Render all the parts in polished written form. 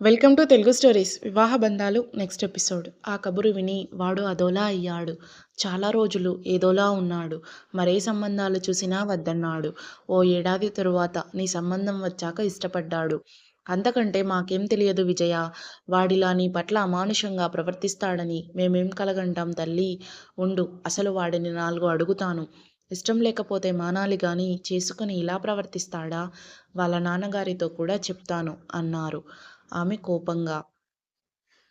Welcome to Telugu stories. వివాహ బంధాలు next episode. ఆ కబురు విని వాడు అదోలా అయ్యాడు. చాలా రోజులు ఏదోలా ఉన్నాడు. మరే సంబంధాలు చూసినా వద్దన్నాడు. ఓ ఏడాది తరువాత నీ సంబంధం వచ్చాక ఇష్టపడ్డాడు. అంతకంటే మాకేం తెలియదు విజయ. వాడిలా నీ పట్ల అమానుషంగా ప్రవర్తిస్తాడని మేమేం కలగంటాం తల్లి. ఉండు, అసలు వాడిని 4 అడుగుతాను. ఇష్టం లేకపోతే మానాలి గాని చేసుకుని ఇలా ప్రవర్తిస్తాడా? వాళ్ళ నాన్నగారితో కూడా చెప్తాను అన్నారు ఆమె కోపంగా.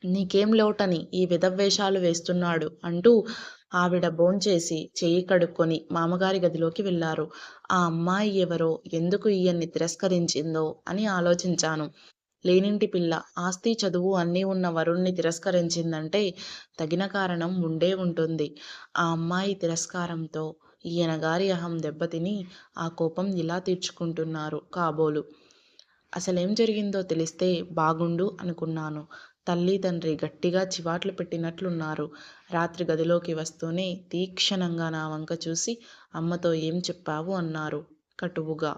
నీకేం లోటని ఈ వెధవేషాలు వేస్తున్నాడు అంటూ ఆవిడ భోంచేసి చెయ్యి కడుక్కొని మామగారి గదిలోకి వెళ్ళారు. ఆ అమ్మాయి ఎవరో, ఎందుకు ఈయన్ని తిరస్కరించిందో అని ఆలోచించాను. లేనింటి పిల్ల, ఆస్తి చదువు అన్నీ ఉన్న వరుణ్ణి తిరస్కరించిందంటే తగిన కారణం ఉండే ఉంటుంది. ఆ అమ్మాయి తిరస్కారంతో ఈయన గారి అహం దెబ్బతిని ఆ కోపం ఇలా తీర్చుకుంటున్నారు కాబోలు. అసలేం జరిగిందో తెలిస్తే బాగుండు అనుకున్నాను. తల్లి తండ్రి గట్టిగా చివాట్లు పెట్టినట్లున్నారు. రాత్రి గదిలోకి వస్తూనే తీక్షణంగా నా వంక చూసి అమ్మతో ఏం చెప్పావు అన్నారు కటువుగా.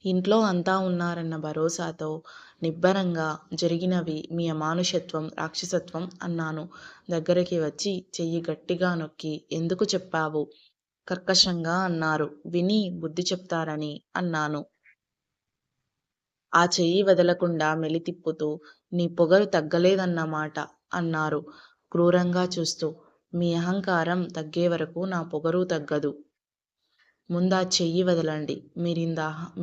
ఇంట్లో అంతా ఉన్నారన్న భరోసాతో నిబ్బరంగా జరిగినవి మీ అమానుషత్వం, రాక్షసత్వం అన్నాను. దగ్గరికి వచ్చి చెయ్యి గట్టిగా నొక్కి ఎందుకు చెప్పావు కర్కశంగా అన్నారు. విని బుద్ధి చెప్తారని అన్నాను. ఆ చెయ్యి వదలకుండా మెలితిప్పుతూ నీ పొగరు తగ్గలేదన్నమాట అన్నారు క్రూరంగా చూస్తూ. మీ అహంకారం తగ్గేవరకు నా పొగరు తగ్గదు. ముందా చెయ్యి వదలండి.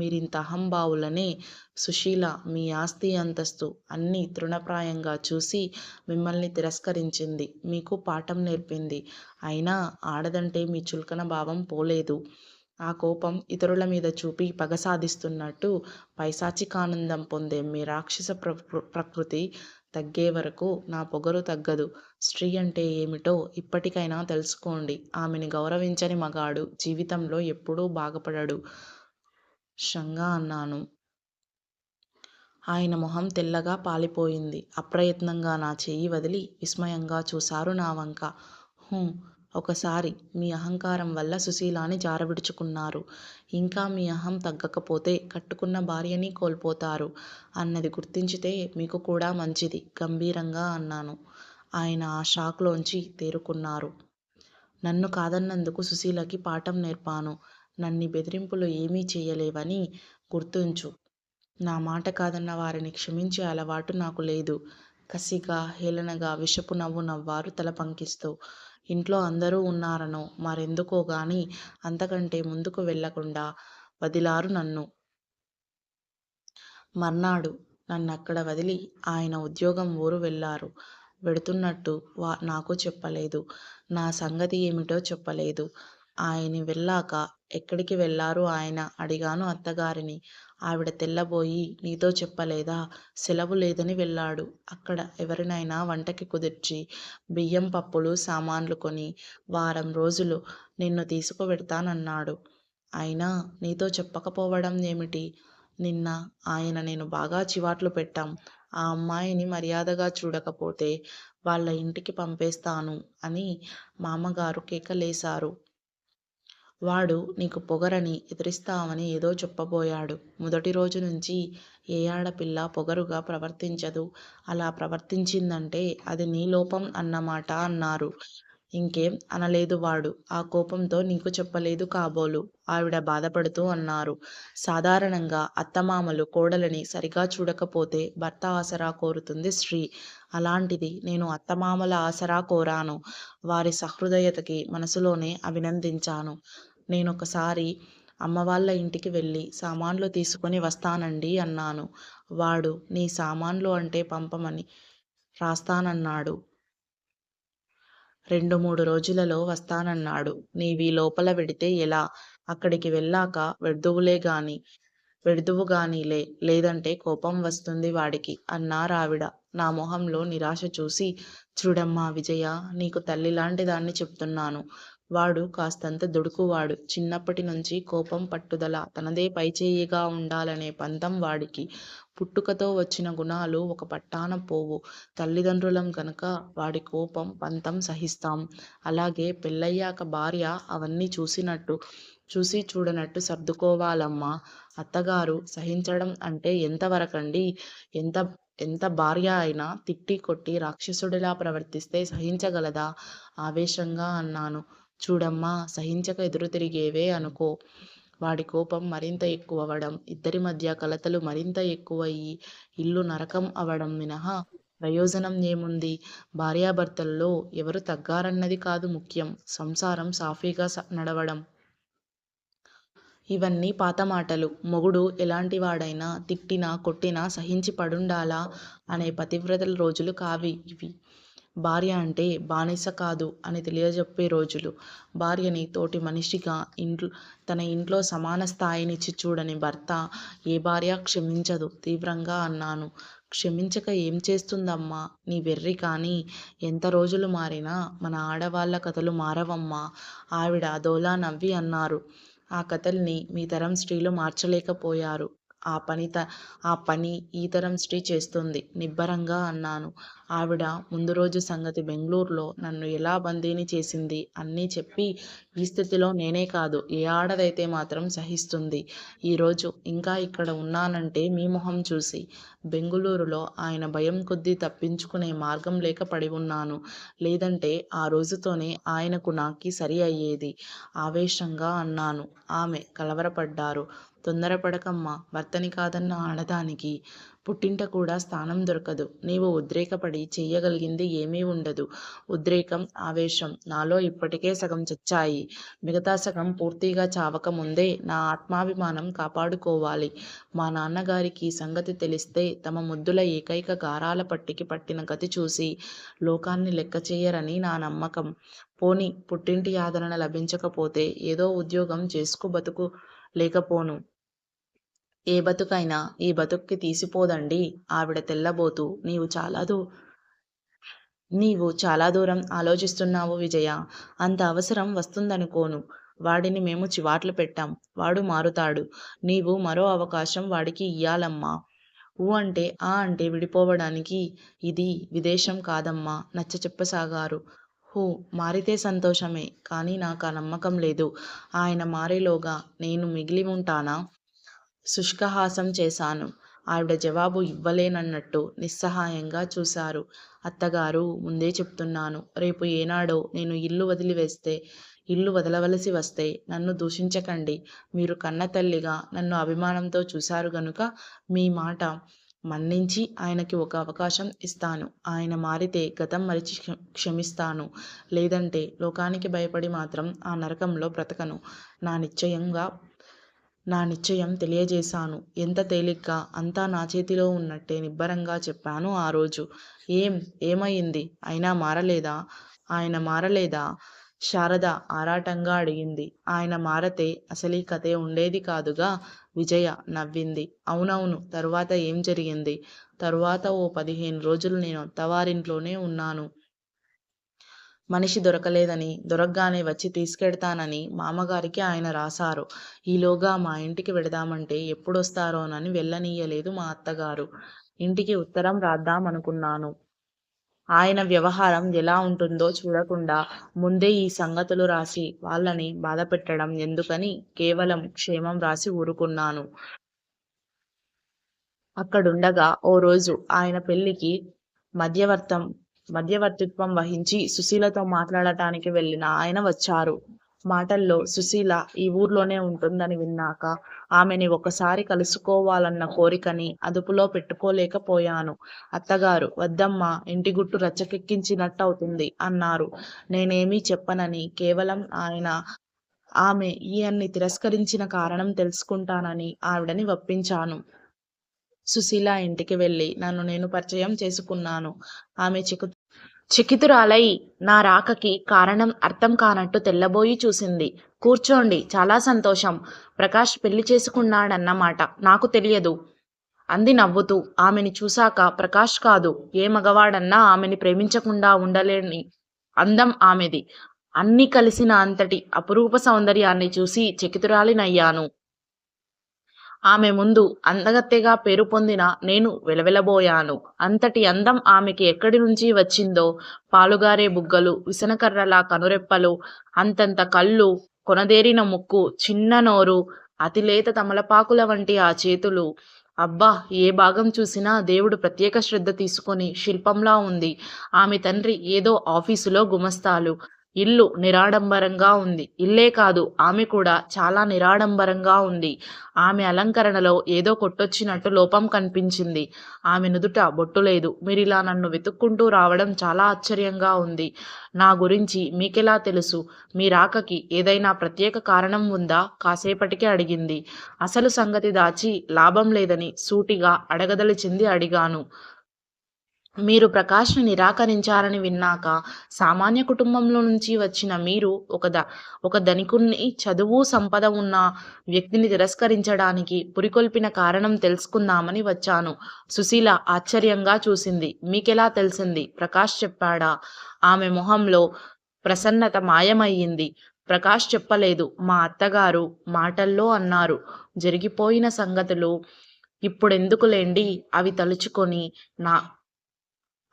మీరింత అహంభావులనే సుశీల మీ ఆస్తి అంతస్తు అన్నీ తృణప్రాయంగా చూసి మిమ్మల్ని తిరస్కరించింది. మీకు పాఠం నేర్పింది. అయినా ఆడదంటే మీ చులకన భావం పోలేదు. ఆ కోపం ఇతరుల మీద చూపి పగ సాధిస్తున్నట్టు పైశాచికానందం పొందే మీ రాక్షస ప్రకృతి తగ్గే వరకు నా పొగరు తగ్గదు. స్త్రీ అంటే ఏమిటో ఇప్పటికైనా తెలుసుకోండి. ఆమెని గౌరవించని మగాడు జీవితంలో ఎప్పుడూ బాగుపడడు షంగా అన్నాను. ఆయన మొహం తెల్లగా పాలిపోయింది. అప్రయత్నంగా నా చెయ్యి వదిలి విస్మయంగా చూశారు నా వంక. హూ, ఒకసారి మీ అహంకారం వల్ల సుశీలాని జారవిడుచుకున్నారు. ఇంకా మీ అహం తగ్గకపోతే కట్టుకున్న భార్యని కోల్పోతారు అన్నది గుర్తించితే మీకు కూడా మంచిది గంభీరంగా అన్నాను. ఆయన ఆ షాక్లోంచి తేరుకున్నారు. నన్ను కాదన్నందుకు సుశీలకి పాఠం నేర్పాను. నన్ని బెదిరింపులు ఏమీ చెయ్యలేవని గుర్తుంచు. నా మాట కాదన్న వారిని క్షమించే అలవాటు నాకు లేదు. కసిగా, హేళనగా విషపు నవ్వు నవ్వారు తల పంకిస్తూ. ఇంట్లో అందరూ ఉన్నారనో మరెందుకో గాని అంతకంటే ముందుకు వెళ్ళకుండా వదిలారు నన్ను. మర్నాడు నన్నక్కడ వదిలి ఆయన ఉద్యోగం ఊరు వెళ్ళారు. వెడుతున్నట్టు నాకు చెప్పలేదు. నా సంగతి ఏమిటో చెప్పలేదు. ఆయన వెళ్ళాక ఎక్కడికి వెళ్ళారు ఆయన అడిగాను అత్తగారిని. ఆవిడ తెల్లబోయి నీతో చెప్పలేదా? సెలవు లేదని వెళ్ళాడు. అక్కడ ఎవరినైనా వంటకి కుదిర్చి బియ్యం పప్పులు సామాన్లు కొని వారం రోజులు నిన్ను తీసుకువెడతానన్నాడు. అయినా నీతో చెప్పకపోవడం ఏమిటి? నిన్న ఆయన నేను బాగా చివాట్లు పెట్టాం. ఆ అమ్మాయిని మర్యాదగా చూడకపోతే వాళ్ళ ఇంటికి పంపేస్తాను అని మామగారు కేకలేశారు. వాడు నీకు పొగరని ఎదిరిస్తామని ఏదో చెప్పబోయాడు. మొదటి రోజు నుంచి ఏ ఆడపిల్ల పొగరుగా ప్రవర్తించదు. అలా ప్రవర్తించిందంటే అది నీ లోపం అన్నమాట అన్నారు. ఇంకేం అనలేదు వాడు. ఆ కోపంతో నీకు చెప్పలేదు కాబోలు ఆవిడ బాధపడుతూ అన్నారు. సాధారణంగా అత్తమామలు కోడలిని సరిగా చూడకపోతే భర్త ఆసరా కోరుతుంది స్త్రీ. అలాంటిది నేను అత్తమామల ఆసరా కోరాను. వారి సహృదయతకి మనసులోనే అభినందించాను. నేనొకసారి అమ్మవాళ్ళ ఇంటికి వెళ్ళి సామాన్లు తీసుకొని వస్తానండి అన్నాను. వాడు నీ సామాన్లు అంటే పంపమని రాస్తానన్నాడు. 2-3 రోజులలో వస్తానన్నాడు. నీవీ లోపల వెడితే ఎలా? అక్కడికి వెళ్ళాక వెడ్దువుగానీలే. లేదంటే కోపం వస్తుంది వాడికి అన్నారావిడ. నా మొహంలో నిరాశ చూసి చూడమ్మా విజయ, నీకు తల్లిలాంటి దాన్ని చెప్తున్నాను. వాడు కాస్తంత దుడుకువాడు. చిన్నప్పటి నుంచి కోపం పట్టుదల తనదే పైచేయిగా ఉండాలనే పంతం వాడికి. పుట్టుకతో వచ్చిన గుణాలు ఒక పట్టాన పోవు. తల్లిదండ్రులం గనక వాడి కోపం పంతం సహిస్తాం. అలాగే పెళ్ళయ్యాక భార్య అవన్నీ చూసి చూడనట్టు సర్దుకోవాలమ్మా. అత్తగారు సహించడం అంటే ఎంతవరకండి? ఎంత ఎంత భార్య అయినా తిట్టి కొట్టి రాక్షసుడిలా ప్రవర్తిస్తే సహించగలదా? ఆవేశంగా అన్నాను. చూడమ్మా, సహించక ఎదురు తిరిగేవే అనుకో. వాడి కోపం మరింత ఎక్కువవడం, ఇద్దరి మధ్య కలతలు మరింత ఎక్కువయ్యి ఇల్లు నరకం అవడం మినహా ప్రయోజనం ఏముంది? భార్యాభర్తల్లో ఎవరు తగ్గారన్నది కాదు ముఖ్యం. సంసారం సాఫీగా నడవడం. ఇవన్నీ పాత మాటలు. మొగుడు ఎలాంటివాడైనా తిట్టినా కొట్టినా సహించి పడుండాలా అనే పతివ్రతల రోజులు ఇవి. భార్య అంటే బానిస కాదు అని తెలియజెప్పే రోజులు. భార్యని తోటి మనిషిగా తన ఇంట్లో సమాన స్థాయినిచ్చి చూడని భర్త ఏ భార్య క్షమించదు తీవ్రంగా అన్నాను. క్షమించక ఏం చేస్తుందమ్మా నీ వెర్రి కానీ? ఎంత రోజులు మారినా మన ఆడవాళ్ళ కథలు మారవమ్మా. ఆవిడ అదోలా నవ్వి అన్నారు. ఆ కథల్ని మీ తరం స్త్రీలు మార్చలేకపోయారు. ఆ పని ఈ తరం స్త్రీ చేస్తుంది నిబ్బరంగా అన్నాను. ఆవిడ ముందు రోజు సంగతి బెంగుళూరులో నన్ను ఎలా బందీని చేసింది అన్నీ చెప్పి, ఈ స్థితిలో నేనే కాదు ఏ ఆడదైతే మాత్రం సహిస్తుంది. ఈరోజు ఇంకా ఇక్కడ ఉన్నానంటే మీ మొహం చూసి. బెంగుళూరులో ఆయన భయం కొద్దీ తప్పించుకునే మార్గం లేక పడి ఉన్నాను. లేదంటే ఆ రోజుతోనే ఆయనకు నాకి సరి అయ్యేది ఆవేశంగా అన్నాను. ఆమె కలవరపడ్డారు. తొందరపడకమ్మా, భర్తని కాదన్న ఆడదానికి పుట్టింట కూడా స్థానం దొరకదు. నీవు ఉద్రేకపడి చెయ్యగలిగింది ఏమీ ఉండదు. ఉద్రేకం, ఆవేశం నాలో ఇప్పటికే సగం చచ్చాయి. మిగతా సగం పూర్తిగా చావక ముందే నా ఆత్మాభిమానం కాపాడుకోవాలి. మా నాన్నగారికి సంగతి తెలిస్తే తమ ముద్దుల ఏకైక గారాల పట్టికి పట్టిన గతి చూసి లోకాన్ని లెక్క చెయ్యరని నా నమ్మకం. పోనీ పుట్టింటి ఆదరణ లభించకపోతే ఏదో ఉద్యోగం చేసుకు బతుకు లేకపోను. ఏ బతుకైనా ఈ బతుక్కి తీసిపోదండి. ఆవిడ తెల్లబోతూ నీవు చాలా దూరం ఆలోచిస్తున్నావు విజయ. అంత అవసరం వస్తుందనుకోను. వాడిని మేము చివాట్లు పెట్టాం. వాడు మారుతాడు. నీవు మరో అవకాశం వాడికి ఇయ్యాలమ్మా. ఊ అంటే ఆ అంటే విడిపోవడానికి ఇది విదేశం కాదమ్మా నచ్చచెప్పసాగారు. హూ, మారితే సంతోషమే. కానీ నాకు ఆ నమ్మకం లేదు. ఆయన మారేలోగా నేను మిగిలి ఉంటానా? శుష్కహాసం చేశాను. ఆవిడ జవాబు ఇవ్వలేనన్నట్టు నిస్సహాయంగా చూశారు. అత్తగారు, ముందే చెప్తున్నాను. రేపు ఏనాడో నేను ఇల్లు వదలవలసి వస్తే నన్ను దూషించకండి. మీరు కన్నతల్లిగా నన్ను అభిమానంతో చూశారు గనుక మీ మాట మన్నించి ఆయనకి ఒక అవకాశం ఇస్తాను. ఆయన మారితే గతం మరిచి క్షమిస్తాను. లేదంటే లోకానికి భయపడి మాత్రం ఆ నరకంలో బ్రతకను. నా నిశ్చయం తెలియజేశాను. ఎంత తేలిగ్గా అంతా నా చేతిలో ఉన్నట్టే నిబ్బరంగా చెప్పాను ఆ రోజు. ఏమయింది? ఆయన మారలేదా? శారద ఆరాటంగా అడిగింది. ఆయన మారతే అసలీ కథే ఉండేది కాదుగా. విజయ నవ్వింది. అవునవును. తరువాత ఏం జరిగింది? తరువాత ఓ 15 రోజులు నేను అత్తవారింట్లోనే ఉన్నాను. మనిషి దొరకలేదని, దొరగ్గానే వచ్చి తీసుకెడతానని మామగారికి ఆయన రాశారు. ఈలోగా మా ఇంటికి వెడదామంటే ఎప్పుడొస్తారోనని వెళ్ళనీయలేదు మా అత్తగారు. ఇంటికి ఉత్తరం రాద్దామనుకున్నాను. ఆయన వ్యవహారం ఎలా ఉంటుందో చూడకుండా ముందే ఈ సంగతులు రాసి వాళ్ళని బాధపెట్టడం ఎందుకని కేవలం క్షేమం రాసి ఊరుకున్నాను. అక్కడుండగా ఓ రోజు ఆయన పెళ్ళికి మధ్యవర్తిత్వం వహించి సుశీలతో మాట్లాడటానికి వెళ్ళిన ఆయన వచ్చారు. మాటల్లో సుశీల ఈ ఊర్లోనే ఉంటుందని విన్నాక ఆమెని ఒకసారి కలుసుకోవాలన్న కోరికని అదుపులో పెట్టుకోలేకపోయాను. అత్తగారు, వద్దమ్మా, ఇంటి గుట్టు రచ్చకెక్కించినట్టవుతుంది అన్నారు. నేనేమీ చెప్పనని, కేవలం ఆమె ఈయన్ని తిరస్కరించిన కారణం తెలుసుకుంటానని ఆవిడని ఒప్పించాను. సుశీల ఇంటికి వెళ్ళి నన్ను నేను పరిచయం చేసుకున్నాను. ఆమె చకితురాలై నా రాకకి కారణం అర్థం కానట్టు తెల్లబోయి చూసింది. కూర్చోండి, చాలా సంతోషం. ప్రకాష్ పెళ్లి చేసుకున్నాడన్నమాట నాకు తెలియదు అంది నవ్వుతూ. ఆమెని చూశాక ప్రకాష్ కాదు, ఏ మగవాడన్నా ఆమెని ప్రేమించకుండా ఉండలేని అందం ఆమెది. అన్నీ కలిసిన అంతటి అపురూప సౌందర్యాన్ని చూసి చకితురాలినయ్యాను. ఆమె ముందు అందగత్తెగా పేరు పొందిన నేను వెలవెలబోయాను. అంతటి అందం ఆమెకి ఎక్కడి నుంచి వచ్చిందో, పాలుగారే బుగ్గలు, విసనకర్రలా కనురెప్పలు, అంతంత కళ్ళు, కొనదేరిన ముక్కు, చిన్న నోరు, అతి లేత తమలపాకుల వంటి ఆ చేతులు, అబ్బా! ఏ భాగం చూసినా దేవుడు ప్రత్యేక శ్రద్ధ తీసుకొని శిల్పంలా ఉంది. ఆమె తండ్రి ఏదో ఆఫీసులో గుమస్తాలు. ఇల్లు నిరాడంబరంగా ఉంది. ఇల్లే కాదు, ఆమె కూడా చాలా నిరాడంబరంగా ఉంది. ఆమె అలంకరణలో ఏదో కొట్టొచ్చినట్టు లోపం కనిపించింది. ఆమె నుదుట బొట్టు లేదు. మీరిలా నన్ను వెతుక్కుంటూ రావడం చాలా ఆశ్చర్యంగా ఉంది. నా గురించి మీకెలా తెలుసు? మీ రాకకి ఏదైనా ప్రత్యేక కారణం ఉందా? కాసేపటికి అడిగింది. అసలు సంగతి దాచి లాభం లేదని సూటిగా అడగదలిచింది అడిగాను. మీరు ప్రకాష్‌ని నిరాకరించారని విన్నాక, సామాన్య కుటుంబంలో నుంచి వచ్చిన మీరు ఒక ధనికున్ని, చదువు, సంపద ఉన్న వ్యక్తిని తిరస్కరించడానికి పురికొల్పిన కారణం తెలుసుకుందామని వచ్చాను. సుశీల ఆశ్చర్యంగా చూసింది. మీకెలా తెలిసింది? ప్రకాష్ చెప్పాడా? ఆమె మొహంలో ప్రసన్నత మాయమయ్యింది. ప్రకాష్ చెప్పలేదు. మా అత్తగారు మాటల్లో అన్నారు. జరిగిపోయిన సంగతులు ఇప్పుడెందుకులెండి. నా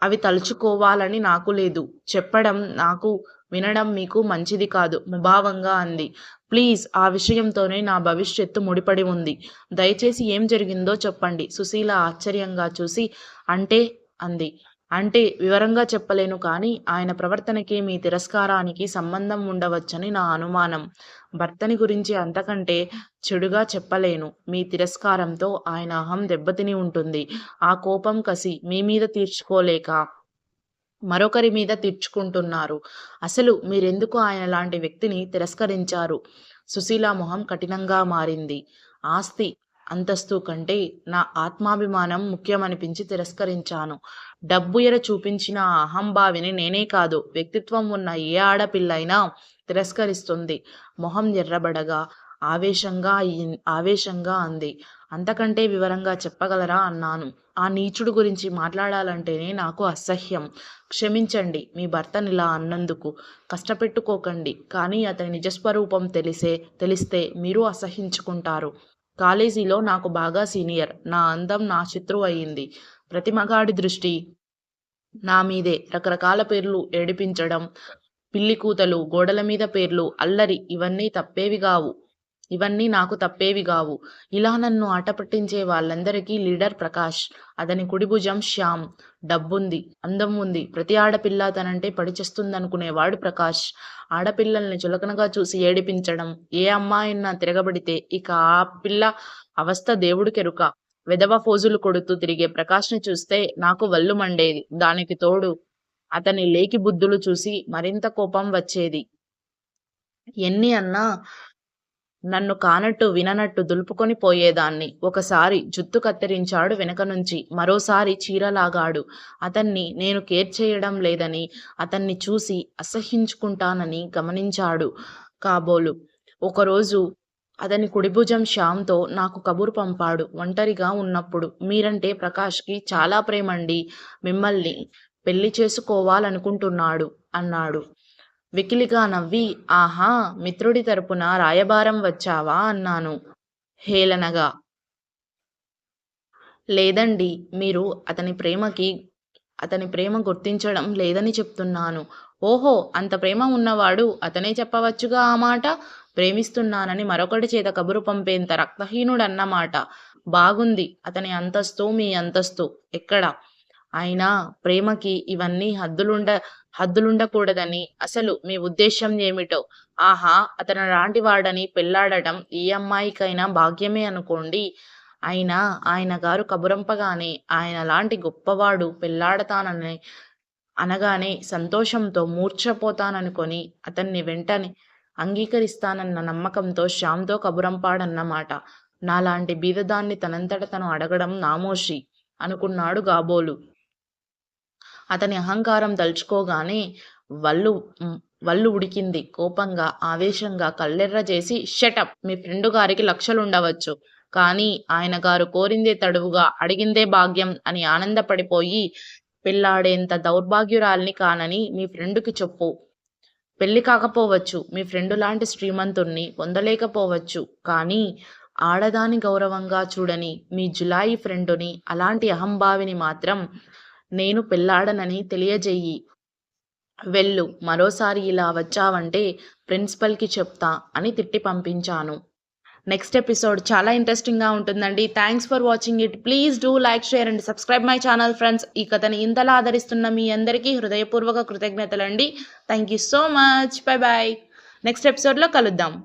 అవి తలుచుకోవాలని నాకు లేదు. చెప్పడం నాకు, వినడం మీకు మంచిది కాదు ముభావంగా అంది. ప్లీజ్, ఆ విషయంతోనే నా భవిష్యత్తు ముడిపడి ఉంది. దయచేసి ఏం జరిగిందో చెప్పండి. సుశీల ఆశ్చర్యంగా చూసి అంటే అంది. అంటే వివరంగా చెప్పలేను కానీ ఆయన ప్రవర్తనకి మీ తిరస్కారానికి సంబంధం ఉండవచ్చని నా అనుమానం. భర్తని గురించి అంతకంటే చెడుగా చెప్పలేను. మీ తిరస్కారంతో ఆయన అహం దెబ్బతిని ఉంటుంది. ఆ కోపం, కసి మీ మీద తీర్చుకోలేక మరొకరి మీద తీర్చుకుంటున్నారు. అసలు మీరెందుకు ఆయన లాంటి వ్యక్తిని తిరస్కరించారు? సుశీల మొహం కఠినంగా మారింది. ఆస్తి, అంతస్తు కంటే నా ఆత్మాభిమానం ముఖ్యమనిపించి తిరస్కరించాను. డబ్బు ఎర చూపించిన ఆ అహంభావిని నేనే కాదు, వ్యక్తిత్వం ఉన్న ఏ ఆడపిల్లైనా తిరస్కరిస్తుంది. మొహం ఎర్రబడగా ఆవేశంగా అంది. అంతకంటే వివరంగా చెప్పగలరా అన్నాను. ఆ నీచుడు గురించి మాట్లాడాలంటేనే నాకు అసహ్యం. క్షమించండి మీ భర్తనిలా అన్నందుకు. కష్టపెట్టుకోకండి. కానీ అతని నిజస్వరూపం తెలిస్తే మీరు అసహ్యించుకుంటారు. కాలేజీలో నాకు బాగా సీనియర్. నా అందం నా శత్రువు అయింది. ప్రతి మగాడి దృష్టి నా మీదే. రకరకాల పేర్లు ఏడిపించడం, పిల్లి కూతలు, గోడల మీద పేర్లు, అల్లరి ఇవన్నీ నాకు తప్పేవిగావు. ఇలా నన్ను ఆట పట్టించే వాళ్ళందరికీ లీడర్ ప్రకాష్. అతని కుడి భుజం శ్యామ్. డబ్బుంది, అందం ఉంది. ప్రతి ఆడపిల్ల తనంటే పడిచేస్తుందనుకునేవాడు ప్రకాష్. ఆడపిల్లల్ని చులకనగా చూసి ఏడిపించడం, ఏ అమ్మాయన్నా తిరగబడితే ఇక ఆ పిల్ల అవస్థ దేవుడికెరుక. వెధవ ఫోజులు కొడుతూ తిరిగే ప్రకాష్‌ని చూస్తే నాకు వళ్ళు మండేది. దానికి తోడు అతని లేకి బుద్ధులు చూసి మరింత కోపం వచ్చేది. ఎన్ని అన్నా నన్ను కానట్టు విననట్టు దులుపుకొని పోయేదాన్ని. ఒకసారి జుత్తు కత్తిరించాడు వెనక నుంచి. మరోసారి చీర లాగాడు. అతన్ని నేను కేర్ చేయడం లేదని, అతన్ని చూసి అసహ్యించుకుంటానని గమనించాడు కాబోలు. ఒకరోజు అతని కుడిభుజం శ్యామ్‌తో నాకు కబురు పంపాడు ఒంటరిగా ఉన్నప్పుడు. మీరంటే ప్రకాష్‌కి చాలా ప్రేమండి. మిమ్మల్ని పెళ్లి చేసుకోవాలనుకుంటున్నాడు అన్నాడు. వెకిలిగా నవ్వి, ఆహా! మిత్రుడి తరపున రాయబారం వచ్చావా అన్నాను హేళనగా. లేదండీ. మీరు అతని ప్రేమ గుర్తించడం లేదని చెప్తున్నాను. ఓహో! అంత ప్రేమ ఉన్నవాడు అతనే చెప్పవచ్చుగా ఆ మాట. ప్రేమిస్తున్నానని మరొకడి చేత కబురు పంపేంత రక్తహీనుడన్నమాట. బాగుంది. అతని అంతస్తు మీ అంతస్తు ఎక్కడ? అయినా ప్రేమకి ఇవన్నీ హద్దులుండకూడదని అసలు మీ ఉద్దేశ్యం ఏమిటో? ఆహా! అతనిలాంటి వాడని పెళ్ళాడటం ఏ అమ్మాయికైనా భాగ్యమే అనుకోండి. అయినా ఆయనగారు కబురంపగానే ఆయనలాంటి గొప్పవాడు అనగానే సంతోషంతో మూర్ఛపోతాననుకొని అతన్ని వెంటనే అంగీకరిస్తానన్న నమ్మకంతో శ్యామ్‌తో కబురంపాడన్నమాట. నాలాంటి బీదదాన్ని తనంతట తను అడగడం నామోషీ అనుకున్నాడు కాబోలు. అతని అహంకారం తలుచుకోగానే వళ్ళు ఉడికింది. కోపంగా, ఆవేశంగా కళ్ళెర్రజేసి షటప్! మీ ఫ్రెండు గారికి లక్షలుండవచ్చు. కానీ ఆయనగారు కోరిందే తడువుగా, అడిగిందే భాగ్యం అని ఆనందపడిపోయి పెళ్ళాడేంత దౌర్భాగ్యురాల్ని కానని మీ ఫ్రెండుకి చెప్పు. పెళ్లి కాకపోవచ్చు. మీ ఫ్రెండులాంటి శ్రీమంతుణ్ణి పొందలేకపోవచ్చు. కానీ ఆడదాని గౌరవంగా చూడని మీ జులాయి ఫ్రెండుని, అలాంటి అహంభావిని మాత్రం నేను పెళ్ళాడనని తెలియజెయ్యి. వెళ్ళు. మరోసారి ఇలా వచ్చావంటే ప్రిన్సిపల్‌కి చెప్తా అని తిట్టి పంపించాను. నెక్స్ట్ ఎపిసోడ్ చాలా ఇంట్రెస్టింగ్గా ఉంటుందండి. Thanks for watching it. Please do like, share and subscribe my channel friends. ఈ కథని ఇంతలా ఆదరిస్తున్న మీ అందరికీ హృదయపూర్వక కృతజ్ఞతలండి. Thank you so much. Bye bye. Next ఎపిసోడ్లో కలుద్దాం.